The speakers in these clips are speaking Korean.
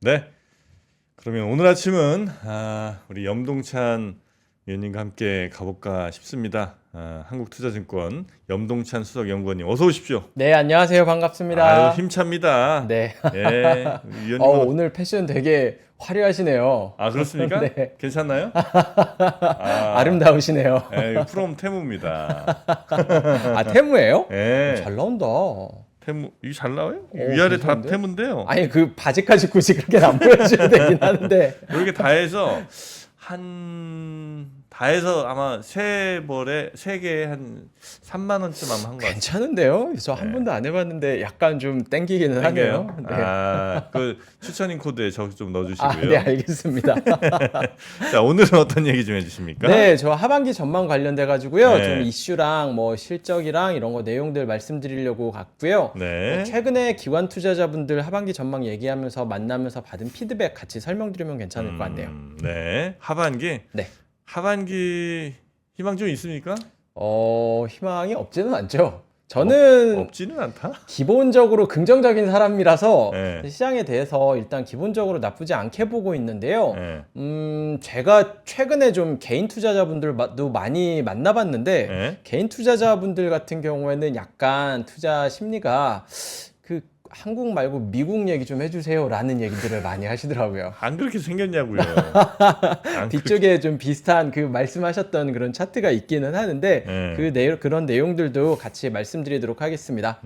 네. 그러면 오늘 아침은 우리 염동찬 위원님과 함께 가볼까 싶습니다. 한국투자증권 염동찬 수석연구원님 어서 오십시오. 네, 안녕하세요. 반갑습니다. 아유, 힘찹니다. 네. 예, 위원님은 오늘 패션 되게 화려하시네요. 그렇습니까? 네. 괜찮나요? 아름다우시네요. 예, 프롬 테무입니다. 테무예요? 예, 잘 나온다. 테무 이게 잘 나와요? 위아래 다 괜찮은데? 테무인데요. 아니, 그 바지까지 굳이 그렇게 안 보여줘야 되긴 하는데. 이렇게 다 해서 다 해서 아마 세 개에 한 3만 원쯤 아마 한 것 같아요. 괜찮은데요? 저 한 네. 번도 안 해봤는데 약간 좀 땡기기는 하네요. 네. 그 추천인 코드에 저기 좀 네, 넣어주시고요. 알겠습니다. 자, 오늘은 어떤 얘기 좀 해주십니까? 네, 저 하반기 전망 관련돼 가지고요. 네. 좀 이슈랑 뭐 실적이랑 이런 거 내용들 말씀드리려고 갔고요. 네. 최근에 기관 투자자분들 하반기 전망 얘기하면서 만나면서 받은 피드백 같이 설명드리면 괜찮을 것 같네요. 네. 하반기. 네. 하반기 희망 좀 있습니까? 희망이 없지는 않죠. 저는 없지는 않다. 기본적으로 긍정적인 사람이라서 네. 시장에 대해서 일단 기본적으로 나쁘지 않게 보고 있는데요. 네. 제가 최근에 좀 개인 투자자분들도 많이 만나봤는데 네. 개인 투자자분들 같은 경우에는 약간 투자 심리가 그 한국 말고 미국 얘기 좀 해주세요라는 얘기들을 많이 하시더라고요. 안 그렇게 생겼냐고요. 뒤쪽에 좀 비슷한 그 말씀하셨던 그런 차트가 있기는 하는데 네. 그런 내용들도 같이 말씀드리도록 하겠습니다.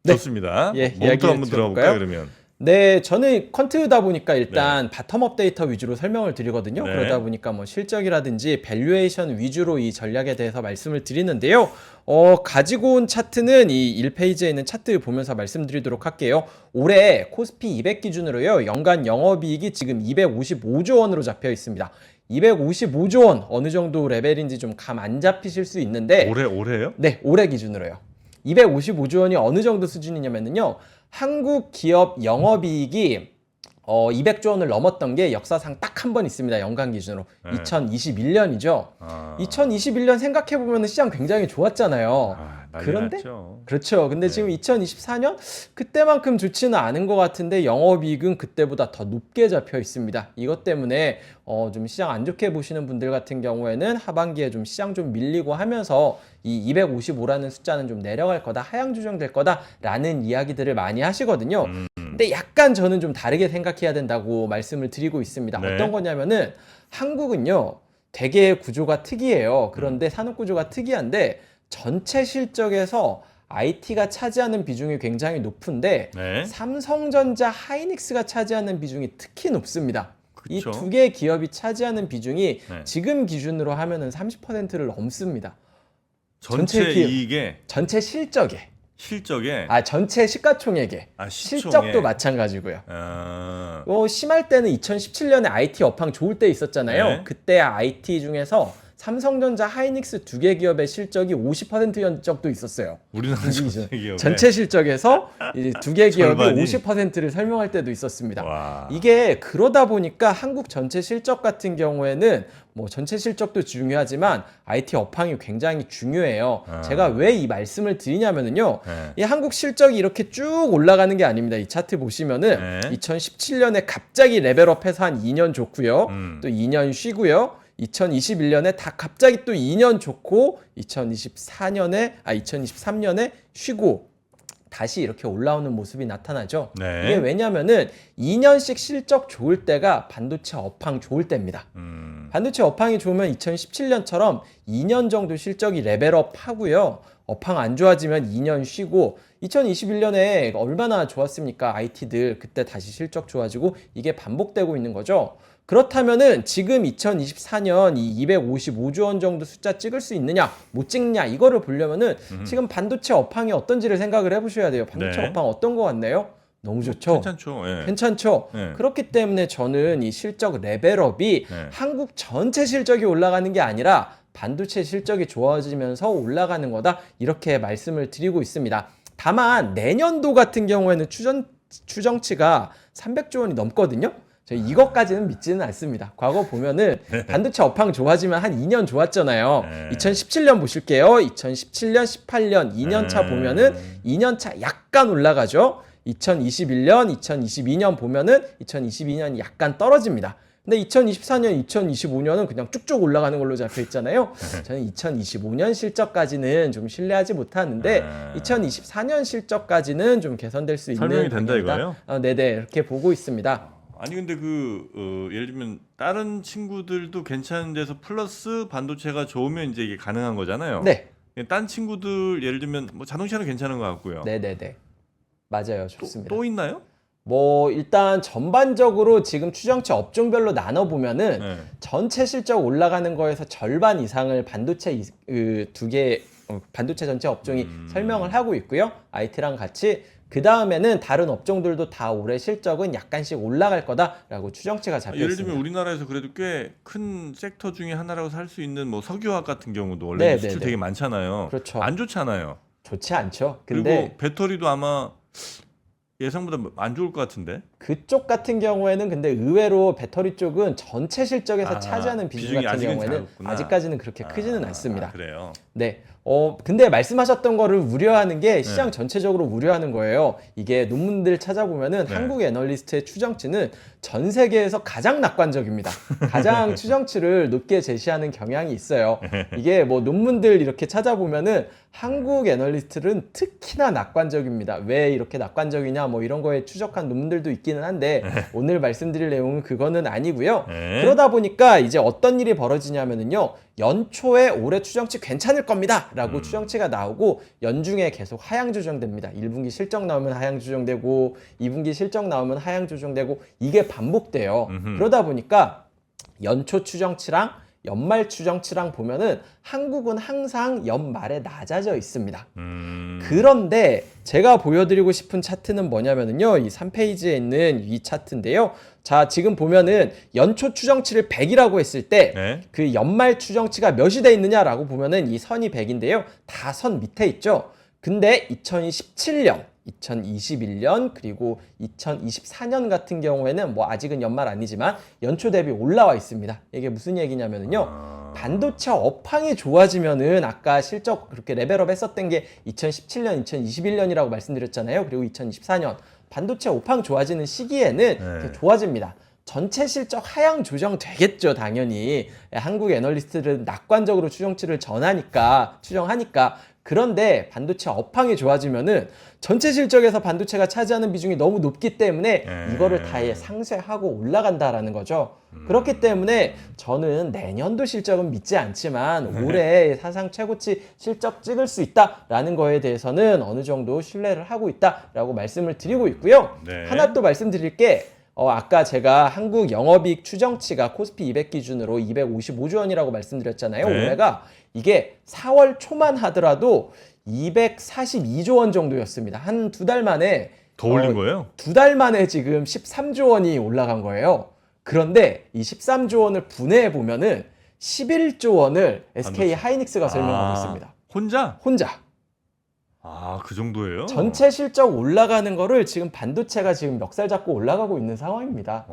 네. 좋습니다. 예, 뭐부터 이야기 한번 들어볼까요? 들어볼까요? 그러면. 네, 저는 퀀트다 보니까 일단 바텀업 데이터 위주로 설명을 드리거든요. 네. 그러다 보니까 뭐 실적이라든지 밸류에이션 위주로 이 전략에 대해서 말씀을 드리는데요. 가지고 온 차트는 이 1페이지에 있는 차트 보면서 말씀드리도록 할게요. 올해 코스피 200 기준으로요. 연간 영업이익이 지금 255조 원으로 잡혀 있습니다. 255조 원 어느 정도 레벨인지 좀 감 안 잡히실 수 있는데 올해요? 네, 올해 기준으로요. 255조 원이 어느 정도 수준이냐면요. 한국 기업 영업이익이 200조 원을 넘었던 게 역사상 딱 한 번 있습니다. 연간 기준으로. 네. 2021년이죠. 2021년 생각해보면 시장 굉장히 좋았잖아요. 그런데 났죠. 그렇죠. 근데 지금 2024년 그때만큼 좋지는 않은 것 같은데 영업이익은 그때보다 더 높게 잡혀 있습니다. 이것 때문에 좀 시장 안 좋게 보시는 분들 같은 경우에는 하반기에 좀 시장 좀 밀리고 하면서 이 255라는 숫자는 좀 내려갈 거다, 하향 조정될 거다라는 이야기들을 많이 하시거든요. 근데 약간 저는 좀 다르게 생각해야 된다고 말씀을 드리고 있습니다. 네. 어떤 거냐면은 한국은요 되게 구조가 특이해요. 그런데 산업 구조가 특이한데 전체 실적에서 IT가 차지하는 비중이 굉장히 높은데 네. 삼성전자, 하이닉스가 차지하는 비중이 특히 높습니다. 이 그쵸. 두 개의 기업이 차지하는 비중이 네. 지금 기준으로 하면은 30%를 넘습니다. 전체 기업. 이익에 전체 실적에. 실적에 전체 시가총액에. 시총에. 실적도 마찬가지고요. 심할 때는 2017년에 IT 업황 좋을 때 있었잖아요. 네. 그때 IT 중에서 삼성전자, 하이닉스 두 개 기업의 실적이 50%인 적도 있었어요. 우리나라 전체 기업에 전체 실적에서 두 개 기업이 절반이? 50%를 설명할 때도 있었습니다. 와. 이게 그러다 보니까 한국 전체 실적 같은 경우에는 뭐 전체 실적도 중요하지만 IT 업황이 굉장히 중요해요. 제가 왜 이 말씀을 드리냐면은요. 이 한국 실적이 이렇게 쭉 올라가는 게 아닙니다. 이 차트 보시면은 2017년에 갑자기 레벨업해서 한 2년 좋고요. 또 2년 쉬고요. 2021년에 다 갑자기 또 2년 좋고 2023년에 쉬고 다시 이렇게 올라오는 모습이 나타나죠. 네. 이게 왜냐면은 2년씩 실적 좋을 때가 반도체 업황 좋을 때입니다. 반도체 업황이 좋으면 2017년처럼 2년 정도 실적이 레벨업 하고요. 업황 안 좋아지면 2년 쉬고 2021년에 얼마나 좋았습니까? IT들 그때 다시 실적 좋아지고 이게 반복되고 있는 거죠. 그렇다면은 지금 2024년 이 255조 원 정도 숫자 찍을 수 있느냐 못 찍냐 이거를 보려면은 지금 반도체 업황이 어떤지를 생각을 해보셔야 돼요. 반도체 네. 업황 어떤 거 같나요? 너무 좋죠. 괜찮죠. 예. 괜찮죠. 네. 그렇기 때문에 저는 이 실적 레벨업이 한국 전체 실적이 올라가는 게 아니라 반도체 실적이 좋아지면서 올라가는 거다 이렇게 말씀을 드리고 있습니다. 다만 내년도 같은 경우에는 추정치가 300조 원이 넘거든요. 저희 이것까지는 믿지는 않습니다. 과거 보면은 반도체 업황 좋아지면 한 2년 좋았잖아요. 2017년 보실게요. 2017년, 18년 2년 차 보면은 2년 차 약간 올라가죠. 2021년, 2022년 보면은 2022년이 약간 떨어집니다. 근데 2024년, 2025년은 그냥 쭉쭉 올라가는 걸로 잡혀 있잖아요. 저는 2025년 실적까지는 좀 신뢰하지 못하는데 2024년 실적까지는 좀 개선될 수 있는 설명이 된다 방향이다. 이거예요? 네네, 이렇게 보고 있습니다. 아니 근데 예를 들면 다른 친구들도 괜찮은 데서 플러스 반도체가 좋으면 이제 이게 가능한 거잖아요. 네, 딴 친구들 예를 들면 뭐 자동차는 괜찮은 것 같고요. 네네네. 맞아요. 좋습니다. 또 있나요? 뭐 일단 전반적으로 지금 추정치 업종별로 나눠 보면은 네. 전체 실적 올라가는 거에서 절반 이상을 반도체 두 개 반도체 전체 업종이 설명을 하고 있고요. IT랑 같이 그 다음에는 다른 업종들도 다 올해 실적은 약간씩 올라갈 거다라고 추정치가 잡혀 예를 있습니다. 들면 우리나라에서 그래도 꽤 큰 섹터 중에 하나라고 할 수 있는 뭐 석유화학 같은 경우도 원래 네, 수출 네, 되게 네. 많잖아요. 그렇죠. 안 좋잖아요. 좋지 않죠. 그리고 근데 배터리도 아마 예상보다 안 좋을 것 같은데. 그쪽 같은 경우에는 근데 의외로 배터리 쪽은 전체 실적에서 아, 차지하는 비중 비중이 같은 아직은 경우에는 작구나. 아직까지는 그렇게 크지는 않습니다. 그래요. 네. 근데 말씀하셨던 거를 우려하는 게 시장 네. 전체적으로 우려하는 거예요. 이게 논문들 찾아보면은 네. 한국 애널리스트의 추정치는 전 세계에서 가장 낙관적입니다. 가장 추정치를 높게 제시하는 경향이 있어요. 이게 뭐 논문들 이렇게 찾아보면은 한국 애널리스트는 특히나 낙관적입니다. 왜 이렇게 낙관적이냐 뭐 이런 거에 추적한 논문들도 있기는 한데 오늘 말씀드릴 내용은 그거는 아니고요. 네. 그러다 보니까 이제 어떤 일이 벌어지냐면은요. 연초에 올해 추정치 괜찮을 겁니다 라고 추정치가 나오고 연중에 계속 하향 조정됩니다. 1분기 실적 나오면 하향 조정되고 2분기 실적 나오면 하향 조정되고 이게 반복돼요. 그러다 보니까 연초 추정치랑 연말 추정치랑 보면은 한국은 항상 연말에 낮아져 있습니다. 그런데 제가 보여드리고 싶은 차트는 뭐냐면요. 이 3페이지에 있는 이 차트인데요. 자, 지금 보면은 연초 추정치를 100이라고 했을 때 그 네. 연말 추정치가 몇이 돼 있느냐라고 보면은 이 선이 100인데요. 다 선 밑에 있죠. 근데 2017년 2021년 그리고 2024년 같은 경우에는 뭐 아직은 연말 아니지만 연초 대비 올라와 있습니다. 이게 무슨 얘기냐면요. 반도체 업황이 좋아지면은 아까 실적 그렇게 레벨업 했었던 게 2017년, 2021년이라고 말씀드렸잖아요. 그리고 2024년 반도체 업황 좋아지는 시기에는 좋아집니다. 전체 실적 하향 조정 되겠죠, 당연히. 한국 애널리스트들은 낙관적으로 추정치를 추정하니까. 그런데 반도체 업황이 좋아지면은 전체 실적에서 반도체가 차지하는 비중이 너무 높기 때문에 이거를 다 상쇄하고 올라간다라는 거죠. 그렇기 때문에 저는 내년도 실적은 믿지 않지만 올해 사상 최고치 실적 찍을 수 있다라는 거에 대해서는 어느 정도 신뢰를 하고 있다라고 말씀을 드리고 있고요. 네. 하나 또 말씀드릴 게 아까 제가 한국 영업이익 추정치가 코스피 200 기준으로 255조 원이라고 말씀드렸잖아요. 네. 올해가 이게 4월 초만 하더라도 242조 원 정도였습니다. 한 두 달 만에 더 올린 거예요? 두 달 만에 지금 13조 원이 올라간 거예요. 그런데 이 13조 원을 분해해 보면은 11조 원을 SK 하이닉스가 설명하고 있습니다. 혼자. 그 정도예요? 전체 실적 올라가는 거를 지금 반도체가 지금 멱살 잡고 올라가고 있는 상황입니다.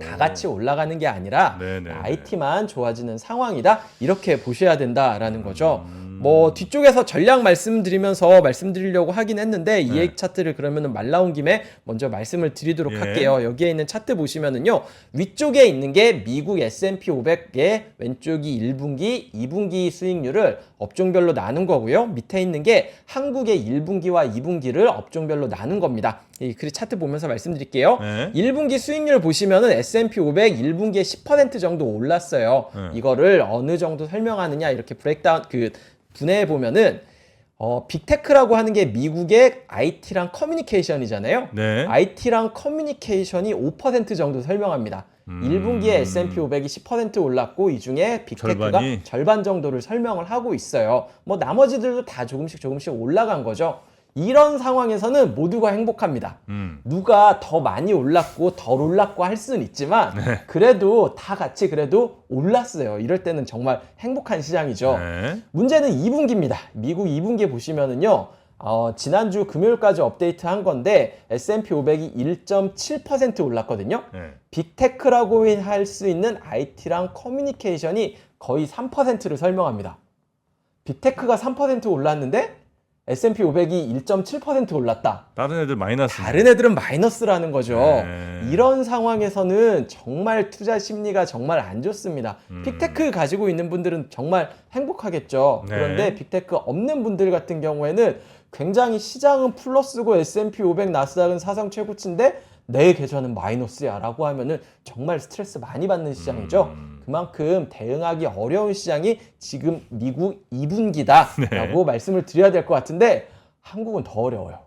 다 같이 올라가는 게 아니라 네네. IT만 좋아지는 상황이다. 이렇게 보셔야 된다라는 거죠. 뭐 뒤쪽에서 전략 말씀드리려고 하긴 했는데 이익 차트를 그러면은 말 나온 김에 먼저 말씀을 드리도록 할게요. 여기에 있는 차트 보시면은요. 위쪽에 있는 게 미국 S&P 500의 왼쪽이 1분기, 2분기 수익률을 업종별로 나눈 거고요. 밑에 있는 게 한국의 1분기와 2분기를 업종별로 나눈 겁니다. 이 차트 보면서 말씀드릴게요. 1분기 수익률 보시면은 S&P 500 1분기에 10% 정도 올랐어요. 이거를 어느 정도 설명하느냐 이렇게 브레이크다운 분해해 보면은 빅테크라고 하는 게 미국의 IT랑 커뮤니케이션이잖아요. 네. IT랑 커뮤니케이션이 5% 정도 설명합니다. 1분기에 S&P 500이 10% 올랐고 이 중에 빅테크가 절반 정도를 설명을 하고 있어요. 뭐 나머지들도 다 조금씩 올라간 거죠. 이런 상황에서는 모두가 행복합니다. 누가 더 많이 올랐고 덜 올랐고 할 수는 있지만 그래도 다 같이 그래도 올랐어요. 이럴 때는 정말 행복한 시장이죠. 문제는 2분기입니다. 미국 2분기 보시면은요. 지난주 금요일까지 업데이트한 건데 S&P 500이 1.7% 올랐거든요. 빅테크라고 할 수 있는 IT랑 커뮤니케이션이 거의 3%를 설명합니다. 빅테크가 3% 올랐는데 S&P 500이 1.7% 올랐다. 다른 애들 마이너스. 다른 애들은 마이너스라는 거죠. 네. 이런 상황에서는 정말 투자 심리가 정말 안 좋습니다. 빅테크 가지고 있는 분들은 정말 행복하겠죠. 네. 그런데 빅테크 없는 분들 같은 경우에는 굉장히 시장은 플러스고 S&P 500 나스닥은 사상 최고치인데 내 계좌는 마이너스야 라고 하면은 정말 스트레스 많이 받는 시장이죠. 그만큼 대응하기 어려운 시장이 지금 미국 2분기다 라고 말씀을 드려야 될 것 같은데 한국은 더 어려워요.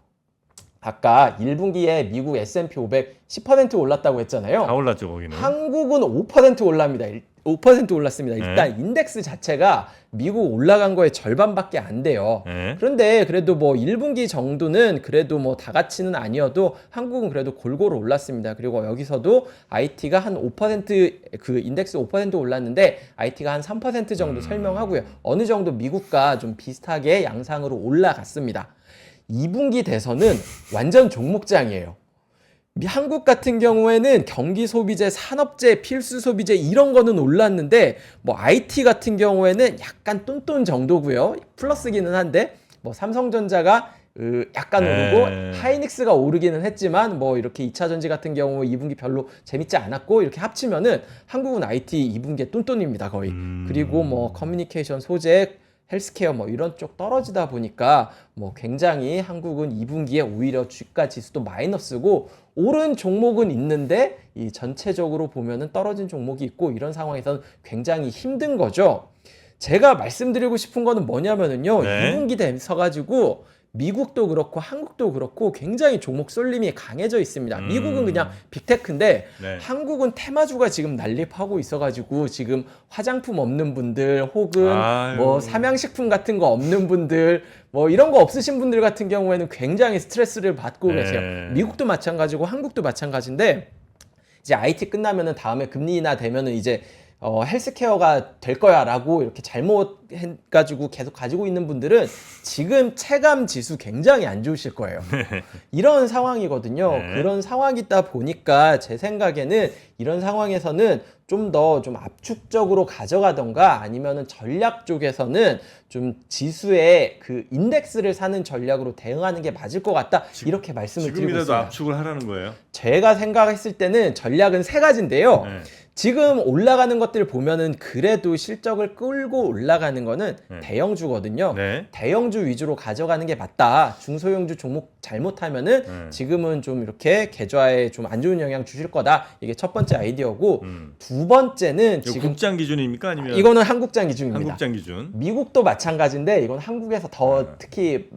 아까 1분기에 미국 S&P 500 10% 올랐다고 했잖아요. 다 올랐죠 거기는. 한국은 5% 올랍니다. 5% 올랐습니다. 일단 인덱스 자체가 미국 올라간 거의 절반밖에 안 돼요. 네. 그런데 그래도 뭐 1분기 정도는 그래도 뭐 다 같이는 아니어도 한국은 그래도 골고루 올랐습니다. 그리고 여기서도 IT가 한 5%그 인덱스 5% 올랐는데 IT가 한 3% 정도 설명하고요. 어느 정도 미국과 좀 비슷하게 양상으로 올라갔습니다. 2분기 돼서는 완전 종목장이에요. 한국 같은 경우에는 경기 소비재, 산업재, 필수 소비재 이런 거는 올랐는데 뭐 IT 같은 경우에는 약간 똔똔 정도고요. 플러스기는 한데 뭐 삼성전자가 약간 오르고 하이닉스가 오르기는 했지만 뭐 이렇게 2차 전지 같은 경우 2분기 별로 재밌지 않았고 이렇게 합치면은 한국은 IT 2분기에 똔똔입니다 거의. 그리고 뭐 커뮤니케이션 소재 헬스케어 뭐 이런 쪽 떨어지다 보니까 뭐 굉장히 한국은 2분기에 오히려 주가 지수도 마이너스고 오른 종목은 있는데 이 전체적으로 보면은 떨어진 종목이 있고 이런 상황에서는 굉장히 힘든 거죠. 제가 말씀드리고 싶은 거는 뭐냐면은요. 2분기 돼서 가지고 미국도 그렇고 한국도 그렇고 굉장히 종목 쏠림이 강해져 있습니다. 미국은 그냥 빅테크인데 한국은 테마주가 지금 난립하고 있어가지고 지금 화장품 없는 분들 혹은 뭐 삼양식품 같은 거 없는 분들 뭐 이런 거 없으신 분들 같은 경우에는 굉장히 스트레스를 받고 계세요. 미국도 마찬가지고 한국도 마찬가지인데 이제 IT 끝나면은 다음에 금리 인하 되면은 이제 헬스케어가 될 거야 라고 이렇게 잘못해가지고 계속 가지고 있는 분들은 지금 체감 지수 굉장히 안 좋으실 거예요. 이런 상황이거든요. 그런 상황이다 보니까 제 생각에는 이런 상황에서는 좀 더 좀 압축적으로 가져가던가 아니면은 전략 쪽에서는 좀 지수의 그 인덱스를 사는 전략으로 대응하는 게 맞을 것 같다. 이렇게 말씀을 드리고 있습니다. 지금이라도 압축을 하라는 거예요? 제가 생각했을 때는 전략은 세 가지인데요. 지금 올라가는 것들 보면은 그래도 실적을 끌고 올라가는 거는 대형주거든요. 대형주 위주로 가져가는 게 맞다. 중소형주 종목 잘못하면은 지금은 좀 이렇게 계좌에 좀 안 좋은 영향 주실 거다. 이게 첫 번째 아이디어고 두 번째는 지금 국장 기준입니까 아니면 이거는 한국장 기준입니다. 한국장 기준. 미국도 마찬가지인데 이건 한국에서 더 특히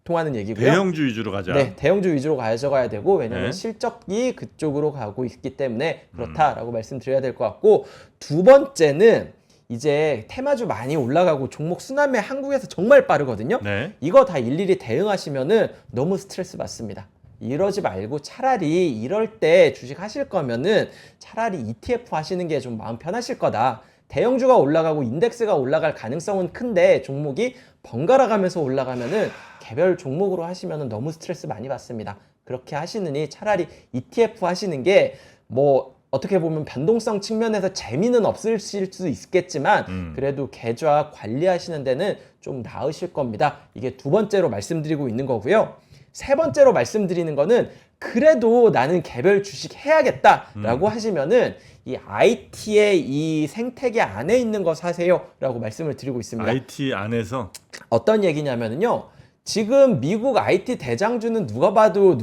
통하는 얘기고요. 대형주 위주로 가자. 네, 대형주 위주로 가져가야 되고 왜냐하면 실적이 그쪽으로 가고 있기 때문에 그렇다라고 말씀드려야 될 것 같고 두 번째는 이제 테마주 많이 올라가고 종목 순환매 한국에서 정말 빠르거든요. 이거 다 일일이 대응하시면은 너무 스트레스 받습니다. 이러지 말고 차라리 이럴 때 주식 하실 거면은 차라리 ETF 하시는 게 좀 마음 편하실 거다. 대형주가 올라가고 인덱스가 올라갈 가능성은 큰데 종목이 번갈아 가면서 올라가면은 개별 종목으로 하시면은 너무 스트레스 많이 받습니다. 그렇게 하시느니 차라리 ETF 하시는 게 뭐 어떻게 보면 변동성 측면에서 재미는 없으실 수 있겠지만 그래도 계좌 관리하시는 데는 좀 나으실 겁니다. 이게 두 번째로 말씀드리고 있는 거고요. 세 번째로 말씀드리는 거는 그래도 나는 개별 주식 해야겠다라고 하시면은 이 IT의 이 생태계 안에 있는 거 사세요라고 말씀을 드리고 있습니다. IT 안에서 어떤 얘기냐면은요. 지금 미국 IT 대장주는 누가 봐도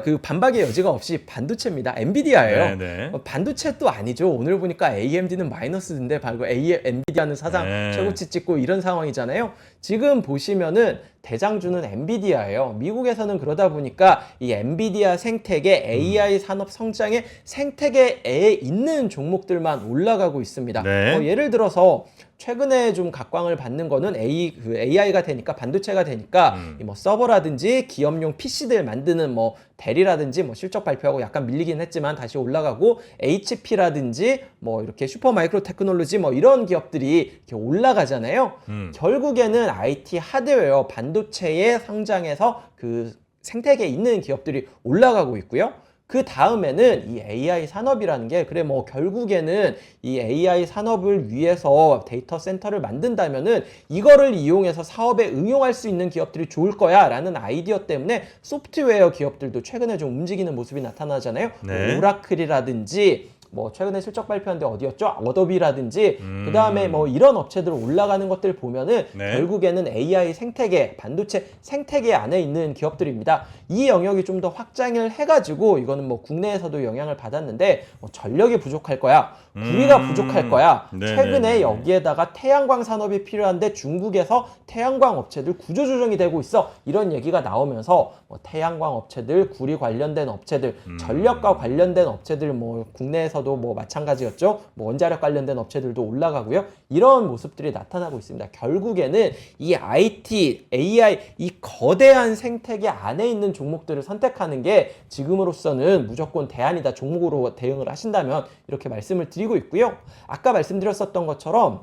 그 반박의 여지가 없이 반도체입니다. 엔비디아예요. 반도체도 아니죠. 오늘 보니까 AMD는 마이너스인데 바로 엔비디아는 사상 최고치 찍고 이런 상황이잖아요. 지금 보시면은 대장주는 엔비디아예요. 미국에서는 그러다 보니까 이 엔비디아 생태계, AI 산업 성장의 생태계에 있는 종목들만 올라가고 있습니다. 예를 들어서 최근에 좀 각광을 받는 거는 AI가 되니까 반도체가 되니까 뭐 서버라든지 기업용 PC들 만드는 뭐 델이라든지 뭐 실적 발표하고 약간 밀리긴 했지만 다시 올라가고 HP라든지 뭐 이렇게 슈퍼마이크로 테크놀로지 뭐 이런 기업들이 이렇게 올라가잖아요. 결국에는 IT 하드웨어 반도체의 성장에서 그 생태계에 있는 기업들이 올라가고 있고요. 그 다음에는 이 AI 산업이라는 게 그래 뭐 결국에는 이 AI 산업을 위해서 데이터 센터를 만든다면은 이거를 이용해서 사업에 응용할 수 있는 기업들이 좋을 거야 라는 아이디어 때문에 소프트웨어 기업들도 최근에 좀 움직이는 모습이 나타나잖아요. 네. 뭐 오라클이라든지 뭐 최근에 실적 발표한데 어디였죠? 어도비라든지 그 다음에 뭐 이런 업체들 올라가는 것들 보면은 네. 결국에는 AI 생태계, 반도체 생태계 안에 있는 기업들입니다. 이 영역이 좀 더 확장을 해가지고 이거는 뭐 국내에서도 영향을 받았는데 뭐 전력이 부족할 거야, 구리가 부족할 거야. 네, 최근에 네, 네. 여기에다가 태양광 산업이 필요한데 중국에서 태양광 업체들 구조조정이 되고 있어. 이런 얘기가 나오면서 뭐 태양광 업체들, 구리 관련된 업체들, 전력과 관련된 업체들 뭐 국내에서도 뭐 마찬가지였죠. 뭐 원자력 관련된 업체들도 올라가고요. 이런 모습들이 나타나고 있습니다. 결국에는 이 IT, AI 이 거대한 생태계 안에 있는 종목들을 선택하는 게 지금으로서는 무조건 대안이다. 종목으로 대응을 하신다면 이렇게 말씀을 드리고 있고요. 아까 말씀드렸었던 것처럼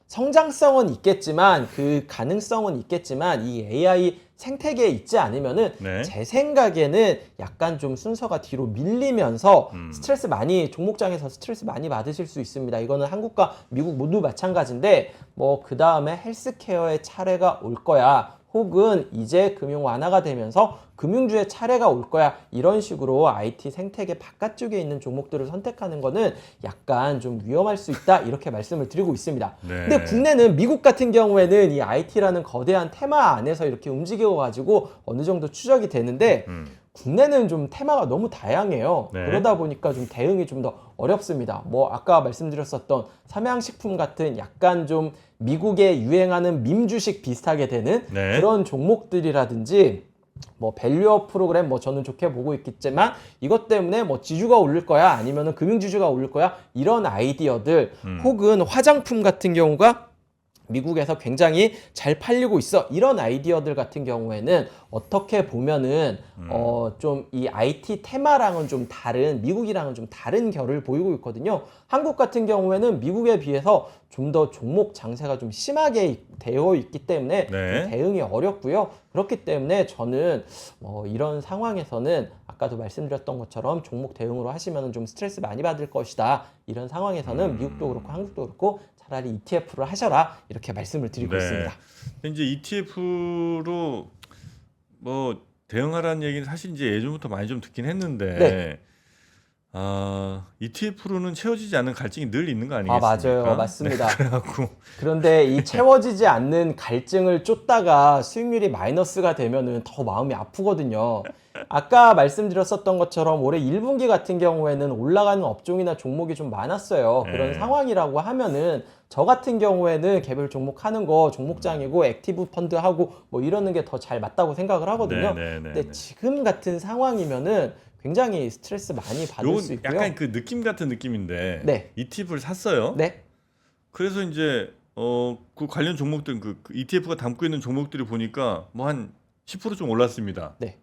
성장성은 있겠지만 그 가능성은 있겠지만 이 AI 생태계에 있지 않으면은 네. 제 생각에는 약간 좀 순서가 뒤로 밀리면서 스트레스 많이 종목장에서 스트레스 많이 받으실 수 있습니다. 이거는 한국과 미국 모두 마찬가지인데 뭐 그 다음에 헬스케어의 차례가 올 거야. 혹은 이제 금융 완화가 되면서 금융주의 차례가 올 거야. 이런 식으로 IT 생태계 바깥쪽에 있는 종목들을 선택하는 거는 약간 좀 위험할 수 있다. 이렇게 말씀을 드리고 있습니다. 네. 근데 국내는 미국 같은 경우에는 이 IT라는 거대한 테마 안에서 이렇게 움직여가지고 어느 정도 추적이 되는데 국내는 좀 테마가 너무 다양해요. 네. 그러다 보니까 좀 대응이 좀 더 어렵습니다. 뭐 아까 말씀드렸었던 삼양식품 같은 약간 좀 미국에 유행하는 밈 주식 비슷하게 되는 네. 그런 종목들이라든지 뭐 밸류업 프로그램 뭐 저는 좋게 보고 있겠지만 이것 때문에 뭐 지주가 오를 거야 아니면은 금융 지주가 오를 거야 이런 아이디어들 혹은 화장품 같은 경우가 미국에서 굉장히 잘 팔리고 있어. 이런 아이디어들 같은 경우에는 어떻게 보면은 좀 이 IT 테마랑은 좀 다른 미국이랑은 좀 다른 결을 보이고 있거든요. 한국 같은 경우에는 미국에 비해서 좀 더 종목 장세가 좀 심하게 되어 있기 때문에 네. 좀 대응이 어렵고요. 그렇기 때문에 저는 이런 상황에서는 아까도 말씀드렸던 것처럼 종목 대응으로 하시면 좀 스트레스 많이 받을 것이다. 이런 상황에서는 미국도 그렇고 한국도 그렇고 차라리 ETF를 하셔라 이렇게 말씀을 드리고 있습니다. 이제 ETF로 뭐 대응하라는 얘기는 사실 이제 예전부터 많이 좀 듣긴 했는데 네. ETF로는 채워지지 않는 갈증이 늘 있는 거 아니겠습니까? 맞아요. 맞습니다. 네, 그래갖고 그런데 이 채워지지 않는 갈증을 쫓다가 수익률이 마이너스가 되면은 더 마음이 아프거든요. 아까 말씀드렸었던 것처럼 올해 1분기 같은 경우에는 올라가는 업종이나 종목이 좀 많았어요. 그런 네. 상황이라고 하면은 저 같은 경우에는 개별 종목 하는 거 종목장이고 액티브 펀드 하고 뭐 이러는 게 더 잘 맞다고 생각을 하거든요. 네. 근데 지금 같은 상황이면은 굉장히 스트레스 많이 받을 수 요건 있고요. 약간 그 느낌 같은 느낌인데 네. ETF를 샀어요. 네. 그래서 이제 그 관련 종목들 그 ETF가 담고 있는 종목들이 보니까 뭐 한 10% 좀 올랐습니다. 네.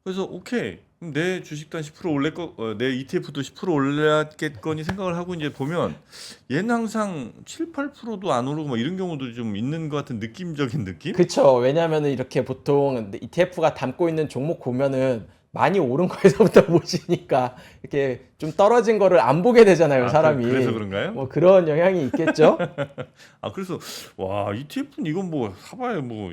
그래서 오케이 그럼 내 주식도 한 10% 올릴 내 ETF도 10% 올랐겠거니 생각을 하고 이제 보면 얘는 항상 7, 8%도 안 오르고 뭐 이런 경우도 좀 있는 것 같은 느낌적인 느낌? 그렇죠. 왜냐하면 이렇게 보통 ETF가 담고 있는 종목 보면은 많이 오른 거에서부터 보시니까 이렇게 좀 떨어진 거를 안 보게 되잖아요, 사람이. 그래서 그런가요? 뭐 그런 영향이 있겠죠. 그래서 와 ETF는 이건 뭐 사봐야 뭐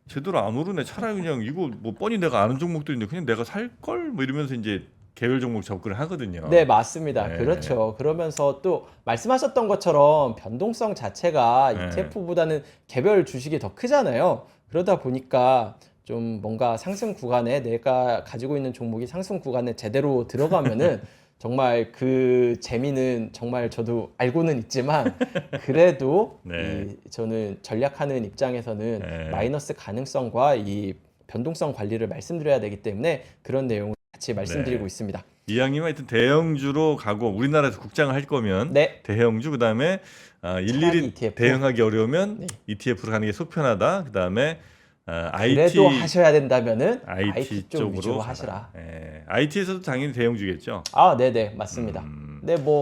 제대로 안 오르네. 차라리 그냥 이거 뭐 뻔히 내가 아는 종목들인데 그냥 내가 살 걸 뭐 이러면서 이제 개별 종목 접근을 하거든요. 네, 맞습니다. 네. 그렇죠. 그러면서 또 말씀하셨던 것처럼 변동성 자체가 네. ETF보다는 개별 주식이 더 크잖아요. 그러다 보니까 좀 뭔가 상승 구간에 내가 가지고 있는 종목이 상승 구간에 제대로 들어가면은 정말 그 재미는 정말 저도 알고는 있지만 그래도 네. 저는 전략하는 입장에서는 네. 마이너스 가능성과 이 변동성 관리를 말씀드려야 되기 때문에 그런 내용을 같이 말씀드리고 네. 있습니다. 이왕이면 하여튼 대형주로 가고 우리나라에서 국장을 할 거면 네. 대형주 그다음에 일일이 ETF. 대응하기 어려우면 네. ETF로 가는 게 속편하다. 그다음에 IT 그래도 하셔야 된다면은 IT IT 쪽 쪽으로 위주로 가라. 하시라. IT에서도 당연히 대형주겠죠. 네네 맞습니다.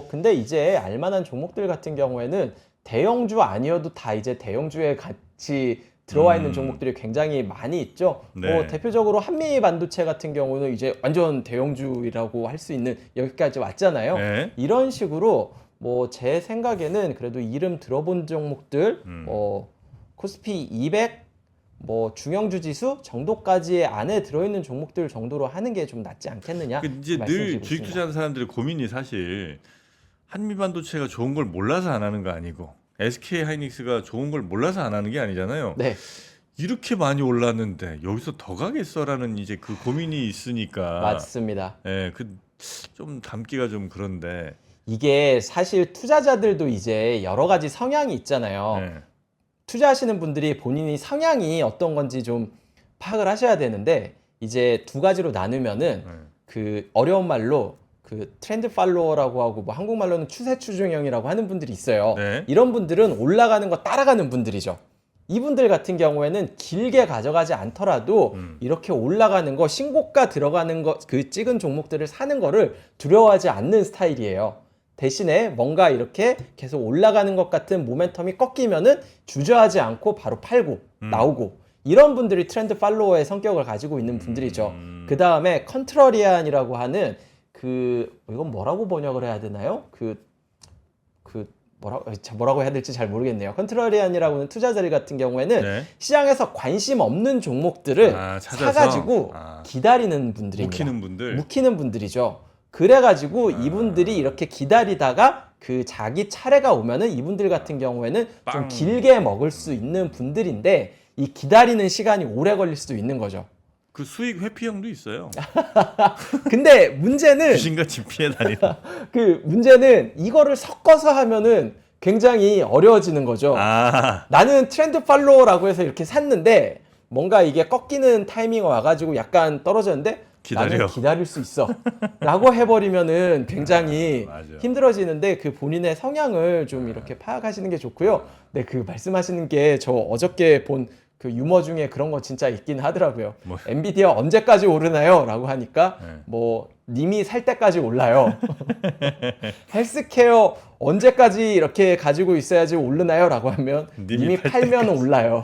근데 이제 알만한 종목들 같은 경우에는 대형주 아니어도 다 이제 대형주에 같이 들어와 있는 종목들이 굉장히 많이 있죠. 네. 뭐 대표적으로 한미 반도체 같은 경우는 이제 완전 대형주라고 할 수 있는 여기까지 왔잖아요. 네. 이런 식으로 뭐 제 생각에는 그래도 이름 들어본 종목들, 뭐 코스피 200, 뭐 중형주 지수 정도까지 안에 들어있는 종목들 정도로 하는 게 좀 낫지 않겠느냐. 이제 늘 말씀드리고 주식 있습니다. 투자하는 사람들의 고민이 사실 한미 반도체가 좋은 걸 몰라서 안 하는 거 아니고 SK 하이닉스가 좋은 걸 몰라서 안 하는 게 아니잖아요. 네, 이렇게 많이 올랐는데 여기서 더 가겠어라는 이제 그 고민이 있으니까. 맞습니다. 예, 그 좀 담기가 좀 그런데. 이게 사실 투자자들도 이제 여러 가지 성향이 있잖아요. 예. 투자하시는 분들이 본인이 성향이 어떤 건지 좀 파악을 하셔야 되는데 이제 두 가지로 나누면은 그 어려운 말로 그 트렌드 팔로워라고 하고 뭐 한국말로는 추세 추종형이라고 하는 분들이 있어요. 네. 이런 분들은 올라가는 거 따라가는 분들이죠. 이분들 같은 경우에는 길게 가져가지 않더라도 이렇게 올라가는 거 신고가 들어가는 거 그 찍은 종목들을 사는 거를 두려워하지 않는 스타일이에요. 대신에 뭔가 이렇게 계속 올라가는 것 같은 모멘텀이 꺾이면은 주저하지 않고 바로 팔고 나오고 이런 분들이 트렌드 팔로워의 성격을 가지고 있는 분들이죠. 그 다음에 컨트러리안이라고 하는 이건 뭐라고 번역을 해야 되나요? 뭐라고 해야 될지 잘 모르겠네요. 컨트러리안이라고 하는 투자자들 같은 경우에는 네. 시장에서 관심 없는 종목들을 찾아서? 사가지고 기다리는 분들입니다. 묵히는 분들이죠. 그래가지고 이분들이 이렇게 기다리다가 그 자기 차례가 오면은 이분들 같은 경우에는 좀 빵. 길게 먹을 수 있는 분들인데 이 기다리는 시간이 오래 걸릴 수도 있는 거죠. 그 수익 회피형도 있어요. 근데 문제는 귀신같이 피해 다니는. 문제는 이거를 섞어서 하면은 굉장히 어려워지는 거죠. 나는 트렌드 팔로워라고 해서 이렇게 샀는데 뭔가 이게 꺾이는 타이밍이 와가지고 약간 떨어졌는데 나는 기다릴 수 있어 라고 해버리면은 굉장히 힘들어지는데 그 본인의 성향을 좀 이렇게 파악하시는 게 좋고요. 네, 그 말씀하시는 게 저 어저께 본 그 유머 중에 그런 거 진짜 있긴 하더라고요. 엔비디아 언제까지 오르나요? 라고 하니까 뭐 님이 살 때까지 올라요. 헬스케어 언제까지 이렇게 가지고 있어야지 오르나요? 라고 하면 님이 팔면 올라요.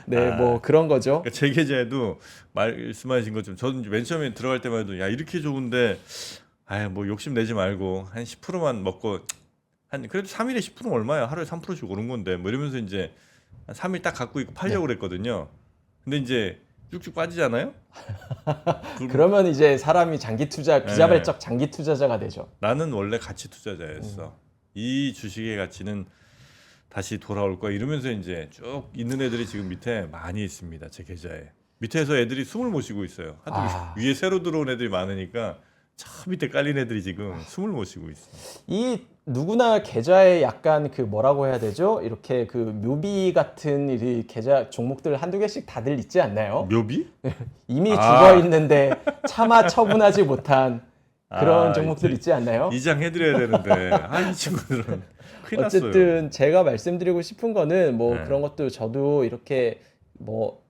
네, 뭐 그런 거죠. 그러니까 제 계좌에도 말씀하신 것처럼 저는 맨 처음에 들어갈 때만 해도 야 이렇게 좋은데 뭐 욕심 내지 말고 한 10%만 먹고 그래도 3일에 10%는 얼마야? 하루에 3%씩 오른 건데 뭐 이러면서 이제 한 3일 딱 갖고 있고 팔려고 그랬거든요. 근데 이제 쭉쭉 빠지잖아요. 그러면 이제 사람이 장기 투자 비자발적 장기 투자자가 되죠. 나는 원래 가치 투자자였어. 이 주식의 가치는 다시 돌아올 거야 이러면서 이제 쭉 있는 애들이 지금 밑에 많이 있습니다. 제 계좌에. 밑에서 애들이 숨을 못 쉬고 있어요. 위에 새로 들어온 애들이 많으니까 저 밑에 깔린 애들이 지금 숨을 못 쉬고 있어. 이 누구나 계좌에 약간 그 뭐라고 해야 되죠? 이렇게 그 묘비 같은 이 계좌 종목들 한두 개씩 다들 있지 않나요? 묘비? 이미 죽어 있는데 차마 처분하지 못한 그런 종목들 있지 않나요? 이장해드려야 되는데 이 친구들은 큰일 어쨌든 났어요. 제가 말씀드리고 싶은 거는 뭐 네. 그런 것도 저도 이렇게 뭐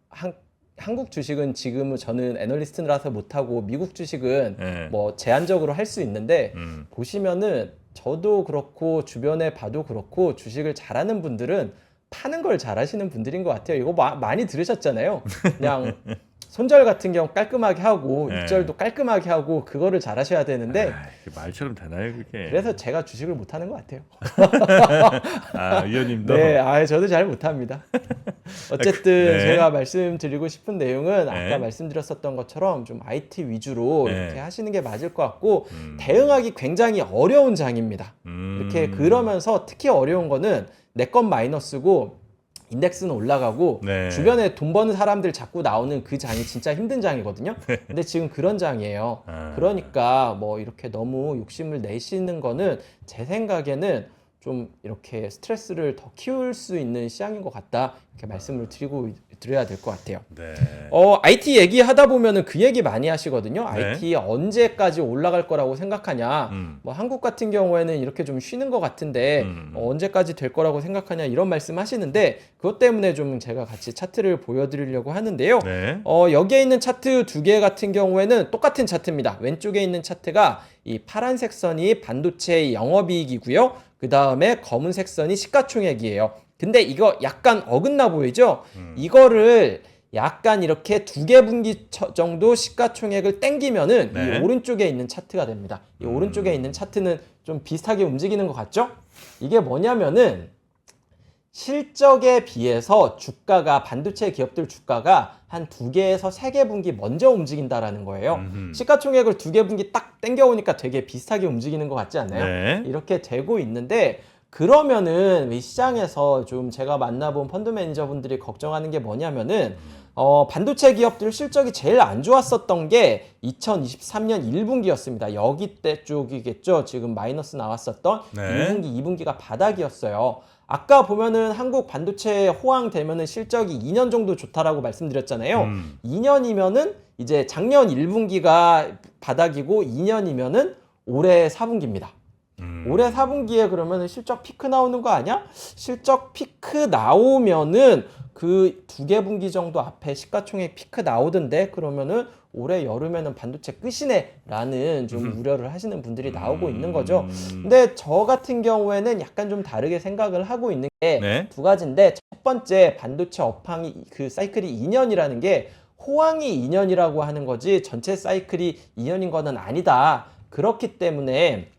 한국 주식은 지금은 저는 애널리스트라서 못하고 미국 주식은 뭐 제한적으로 할 수 있는데 보시면은 저도 그렇고 주변에 봐도 그렇고 주식을 잘하는 분들은 파는 걸 잘하시는 분들인 것 같아요. 이거 많이 들으셨잖아요. 그냥 손절 같은 경우 깔끔하게 하고 입절도 깔끔하게 하고 그거를 잘하셔야 되는데 말처럼 되나요 그게? 그래서 제가 주식을 못하는 것 같아요. 위원님도? 네, 저도 잘 못합니다. 어쨌든 네. 제가 말씀드리고 싶은 내용은 아까 네. 말씀드렸었던 것처럼 좀 IT 위주로 네. 이렇게 하시는 게 맞을 것 같고 대응하기 굉장히 어려운 장입니다. 이렇게 그러면서 특히 어려운 거는 내 건 마이너스고 인덱스는 올라가고 네. 주변에 돈 버는 사람들 자꾸 나오는 그 장이 진짜 힘든 장이거든요. 근데 지금 그런 장이에요. 그러니까 뭐 이렇게 너무 욕심을 내시는 거는 제 생각에는 좀 이렇게 스트레스를 더 키울 수 있는 시장인 것 같다. 이렇게 말씀을 드려야 될 것 같아요. 네. IT 얘기하다 보면은 그 얘기 많이 하시거든요. 네. IT 언제까지 올라갈 거라고 생각하냐. 뭐 한국 같은 경우에는 이렇게 좀 쉬는 것 같은데 언제까지 될 거라고 생각하냐 이런 말씀 하시는데 그것 때문에 좀 제가 같이 차트를 보여드리려고 하는데요. 네. 여기에 있는 차트 두 개 같은 경우에는 똑같은 차트입니다. 왼쪽에 있는 차트가 이 파란색 선이 반도체 영업이익이고요. 그 다음에 검은색 선이 시가총액이에요. 근데 이거 약간 어긋나 보이죠? 이거를 약간 이렇게 2개 분기 정도 시가총액을 땡기면은 네. 이 오른쪽에 있는 차트가 됩니다. 이 오른쪽에 있는 차트는 좀 비슷하게 움직이는 것 같죠? 이게 뭐냐면은 실적에 비해서 주가가 반도체 기업들 주가가 한 2개에서 3개 분기 먼저 움직인다라는 거예요. 시가총액을 2개 분기 딱 땡겨오니까 되게 비슷하게 움직이는 것 같지 않나요? 네. 이렇게 되고 있는데 그러면은 이 시장에서 좀 제가 만나본 펀드 매니저분들이 걱정하는 게 뭐냐면은 반도체 기업들 실적이 제일 안 좋았었던 게 2023년 1분기였습니다. 여기 때 쪽이겠죠. 지금 마이너스 나왔었던 네. 1분기, 2분기가 바닥이었어요. 아까 보면은 한국 반도체 호황 되면은 실적이 2년 정도 좋다라고 말씀드렸잖아요. 2년이면은 이제 작년 1분기가 바닥이고 2년이면은 올해 4분기입니다. 올해 4분기에 그러면 실적 피크 나오는 거 아니야? 실적 피크 나오면은 그 2개 분기 정도 앞에 시가총액 피크 나오던데 그러면은 올해 여름에는 반도체 끝이네 라는 좀 우려를 하시는 분들이 나오고 있는 거죠. 근데 저 같은 경우에는 약간 좀 다르게 생각을 하고 있는 게 네. 2가지인데 첫 번째 반도체 업황이 그 사이클이 2년이라는 게 호황이 2년이라고 하는 거지 전체 사이클이 2년인 거는 아니다. 그렇기 때문에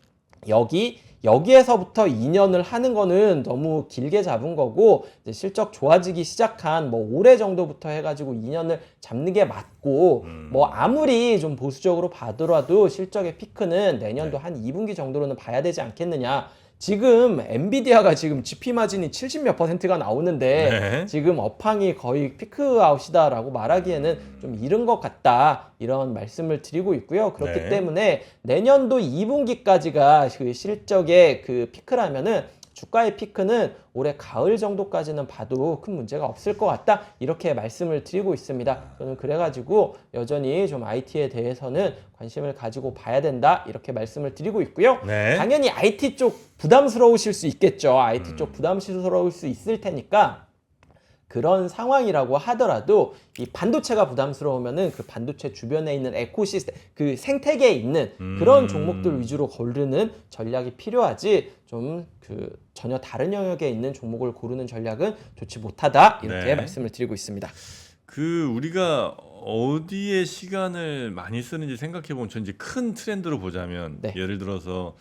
여기에서부터 2년을 하는 거는 너무 길게 잡은 거고 이제 실적 좋아지기 시작한 뭐 올해 정도부터 해가지고 2년을 잡는 게 맞고 뭐 아무리 좀 보수적으로 봐더라도 실적의 피크는 내년도 한 2분기 정도로는 봐야 되지 않겠느냐. 지금 엔비디아가 지금 GP 마진이 70몇 %가 나오는데 네. 지금 업황이 거의 피크아웃이다라고 말하기에는 좀 이른 것 같다 이런 말씀을 드리고 있고요. 그렇기 네. 때문에 내년도 2분기까지가 그 실적의 그 피크라면은 주가의 피크는 올해 가을 정도까지는 봐도 큰 문제가 없을 것 같다 이렇게 말씀을 드리고 있습니다. 저는 그래가지고 여전히 좀 IT에 대해서는 관심을 가지고 봐야 된다 이렇게 말씀을 드리고 있고요. 네. 당연히 IT 쪽 부담스러우실 수 있겠죠. IT 쪽 부담스러울 수 있을 테니까 그런 상황이라고 하더라도 이 반도체가 부담스러우면은 그 반도체 주변에 있는 에코시스템 그 생태계에 있는 그런 종목들 위주로 고르는 전략이 필요하지 좀 그 전혀 다른 영역에 있는 종목을 고르는 전략은 좋지 못하다 이렇게 네. 말씀을 드리고 있습니다. 그 우리가 어디에 시간을 많이 쓰는지 생각해 보면 전 이제 큰 트렌드로 보자면 네. 예를 들어서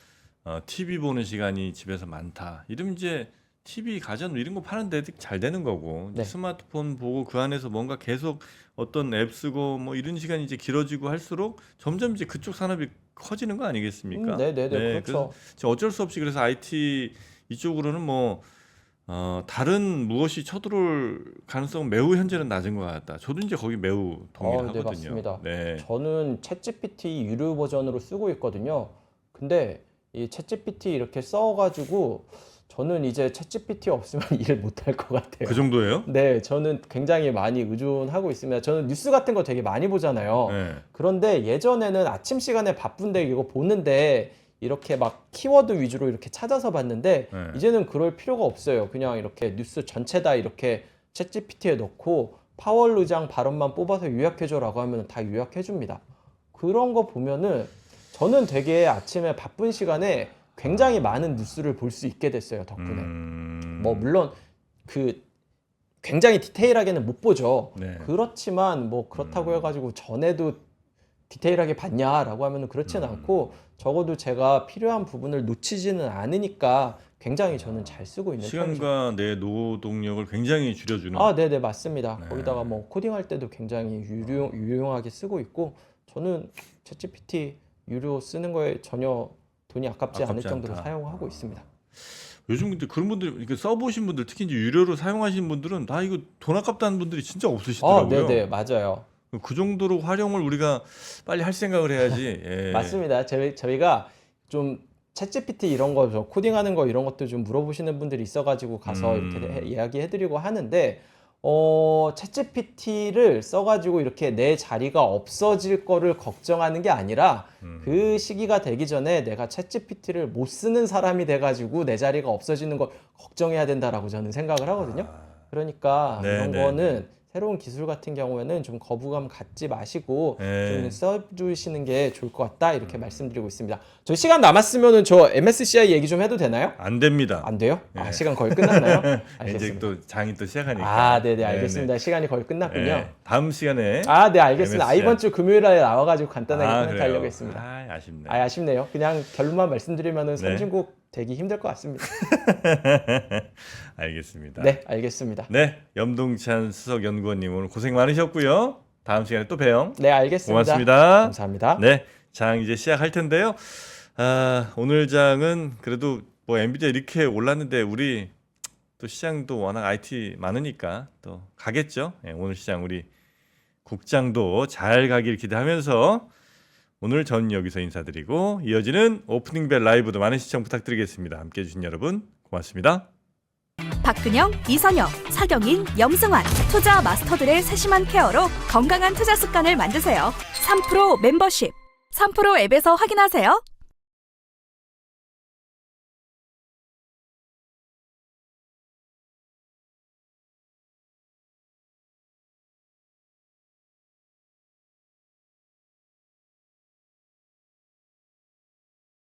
TV 보는 시간이 집에서 많다. 이러면 이제 TV 가전 이런 거 파는데 잘 되는 거고 네. 스마트폰 보고 그 안에서 뭔가 계속 어떤 앱 쓰고 뭐 이런 시간이 이제 길어지고 할수록 점점 이제 그쪽 산업이 커지는 거 아니겠습니까? 네네네 그렇죠. 그래서 지금 어쩔 수 없이 그래서 IT 이쪽으로는 뭐 다른 무엇이 쳐들어올 가능성은 매우 현재는 낮은 것 같다. 저도 이제 거기 매우 동의를 네, 하거든요. 맞습니다. 네. 저는 챗GPT 유료 버전으로 쓰고 있거든요. 근데 이 챗GPT 이렇게 써가지고 저는 이제 챗GPT 없으면 일 못할 것 같아요. 그 정도예요? 네, 저는 굉장히 많이 의존하고 있습니다. 저는 뉴스 같은 거 되게 많이 보잖아요. 네. 그런데 예전에는 아침 시간에 바쁜데 이거 보는데 이렇게 막 키워드 위주로 이렇게 찾아서 봤는데 네. 이제는 그럴 필요가 없어요. 그냥 이렇게 뉴스 전체 다 이렇게 챗GPT에 넣고 파월 의장 발언만 뽑아서 요약해줘라고 하면 다 요약해줍니다. 그런 거 보면은 저는 되게 아침에 바쁜 시간에 굉장히 많은 뉴스를 볼 수 있게 됐어요. 덕분에. 뭐 물론 그 굉장히 디테일하게는 못 보죠. 네. 그렇지만 뭐 그렇다고 해가지고 전에도 디테일하게 봤냐라고 하면 그렇지는 않고 적어도 제가 필요한 부분을 놓치지는 않으니까 굉장히 저는 잘 쓰고 있는 편이죠. 시간과 내 노동력을 굉장히 줄여주는. 아, 네네 맞습니다. 네. 거기다가 뭐 코딩할 때도 굉장히 유용하게 쓰고 있고 저는 챗GPT 유료 쓰는 거에 전혀 돈이 아깝지 않을 아깝지 정도로 않다. 사용하고 있습니다. 요즘 근데 그런 분들 이렇게 써보신 분들 특히 이제 유료로 사용하시는 분들은 다 이거 돈 아깝다는 분들이 진짜 아, 없으시더라고요. 네네 맞아요. 그 정도로 활용을 우리가 빨리 할 생각을 해야지. 예. 맞습니다. 저희가 좀 챗GPT 이런 거, 저 코딩하는 거 이런 것도 좀 물어보시는 분들이 있어가지고 가서 이렇게 이야기해드리고 하는데, 챗GPT를 써가지고 이렇게 내 자리가 없어질 거를 걱정하는 게 아니라 그 시기가 되기 전에 내가 챗GPT를 못 쓰는 사람이 돼가지고 내 자리가 없어지는 걸 걱정해야 된다라고 저는 생각을 하거든요. 그러니까 네, 이런 네, 거는 새로운 기술 같은 경우에는 좀 거부감 갖지 마시고 네. 좀 써주시는 게 좋을 것 같다 이렇게 말씀드리고 있습니다. 저 시간 남았으면은 저 MSCI 얘기 좀 해도 되나요? 안 됩니다. 안 돼요? 네. 아, 시간 거의 끝났나요? 이제 알겠습니다. 또 장이 또 시작하니까. 아, 네네, 알겠습니다. 시간이 거의 끝났군요. 네. 다음 시간에. 아, 네, 알겠습니다. MSCI. 이번 주 금요일에 나와가지고 간단하게 아, 코멘트하려고 그래요? 했습니다. 아, 아쉽네. 아, 아쉽네요. 그냥 결론만 말씀드리면은 네. 선진국 되기 힘들 것 같습니다. 알겠습니다. 네, 알겠습니다. 네, 염동찬 수석연구원님 오늘 고생 많으셨고요. 다음 시간에 또 봬요. 네, 알겠습니다. 고맙습니다. 감사합니다. 네, 장 이제 시작할 텐데요. 아, 오늘 장은 그래도 뭐 엔비디아 이렇게 올랐는데 우리 또 시장도 워낙 IT 많으니까 또 가겠죠. 네, 오늘 시장 우리 국장도 잘 가길 기대하면서 오늘 전 여기서 인사드리고 이어지는 오프닝 벨 라이브도 많은 시청 부탁드리겠습니다. 함께해 주신 여러분 고맙습니다. 박근영, 이선영, 사경인, 염승환 투자 마스터들의 세심한 케어로 건강한 투자 습관을 만드세요. 3프로 멤버십 3프로 앱에서 확인하세요.